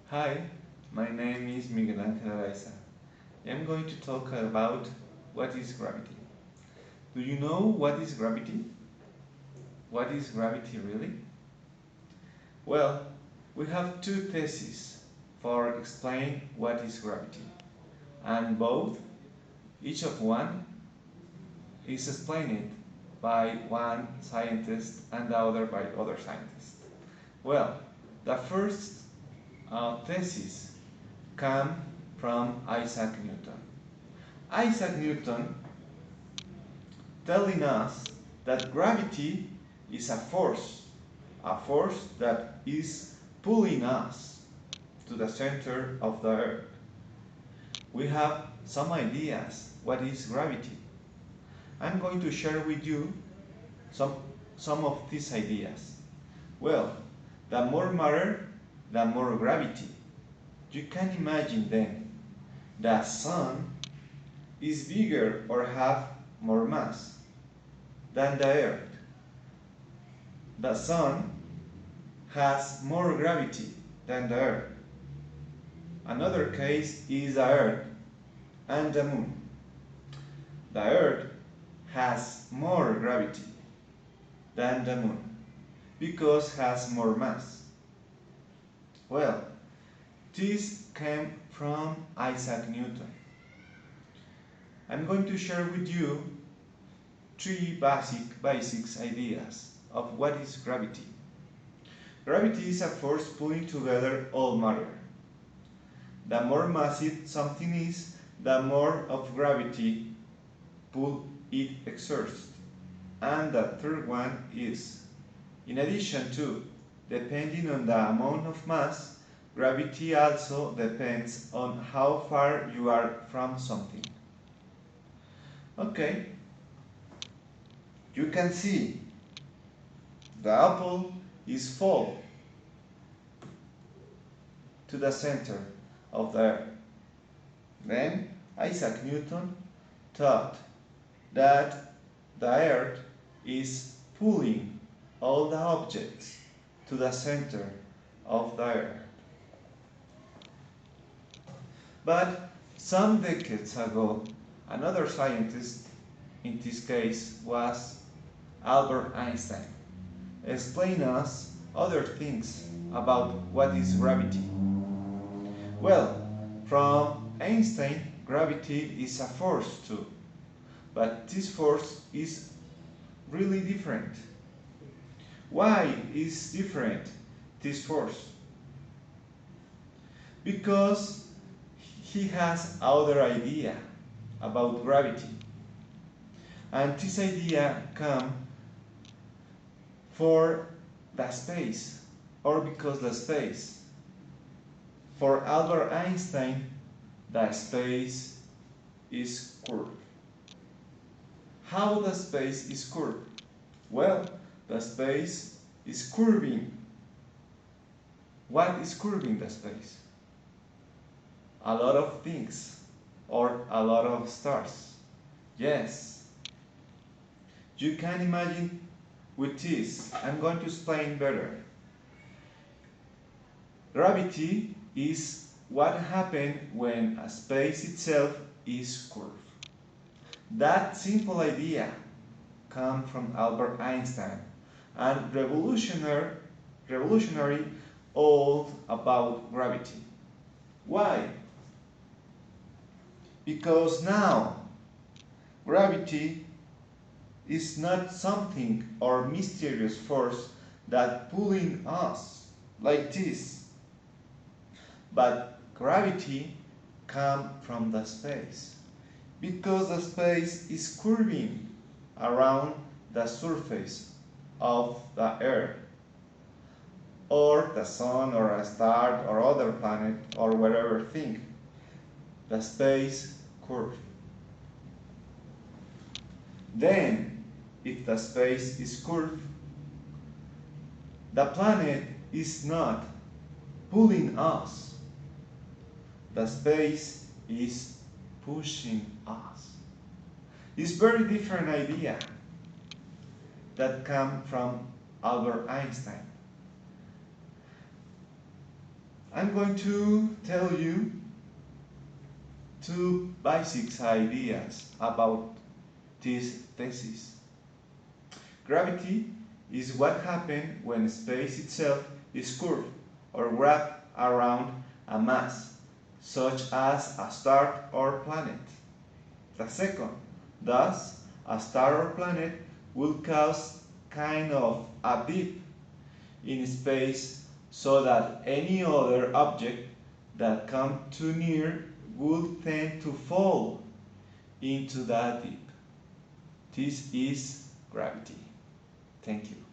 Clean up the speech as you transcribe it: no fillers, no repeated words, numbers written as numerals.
Hi, my name is Miguel Ángel Araiza. I'm going to talk about what is gravity. Do you know what is gravity? What is gravity really? Well, we have two theses for explain what is gravity, and both, each of one, is explained by one scientist and the other by other scientists. Well, the first thesis come from Isaac Newton. Isaac Newton telling us that gravity is a force that is pulling us to the center of the earth. We have some ideas what is gravity. I'm going to share with you some, some of these ideas. Well, the more matter, the more gravity. You can imagine then the sun is bigger or have more mass than the earth. The sun has more gravity than the earth. Another case is the earth and the moon. The earth has more gravity than the moon because has more mass. Well, this came from Isaac Newton. I'm going to share with you three basic ideas of what is gravity. Gravity is a force pulling together all matter. The more massive something is, the more of gravity pull it exerts. And the third one is, in addition to, depending on the amount of mass, gravity also depends on how far you are from something. Okay, you can see the apple is fall to the center of the earth. Then Isaac Newton thought that the earth is pulling all the objects to the center of the earth. But some decades ago, another scientist, in this case was Albert Einstein, explained us other things about what is gravity. Well, from Einstein, gravity is a force too, but this force is really different. Why is different this force? Because he has other idea about gravity, and this idea come for the space, or because the space. For Albert Einstein, the space is curved. How the space is curved? Well, the space is curving. What is curving the space? A lot of things, or a lot of stars. Yes. You can imagine with this. I'm going to explain better. Gravity is what happens when a space itself is curved. That simple idea comes from Albert Einstein and revolutionary all about gravity. Why? Because now gravity is not something or mysterious force that pulling us like this, but gravity comes from the space, because the space is curving around the surface of the earth, or the sun, or a star, or other planet, or whatever thing. The space curve. Then, if the space is curved, the planet is not pulling us. The space is pushing us. It's very different idea that come from Albert Einstein. I'm going to tell you two basic ideas about this thesis. Gravity is what happens when space itself is curved or wrapped around a mass, such as a star or planet. The second, thus, a star or planet will cause kind of a dip in space so that any other object that comes too near would tend to fall into that dip. This is gravity. Thank you.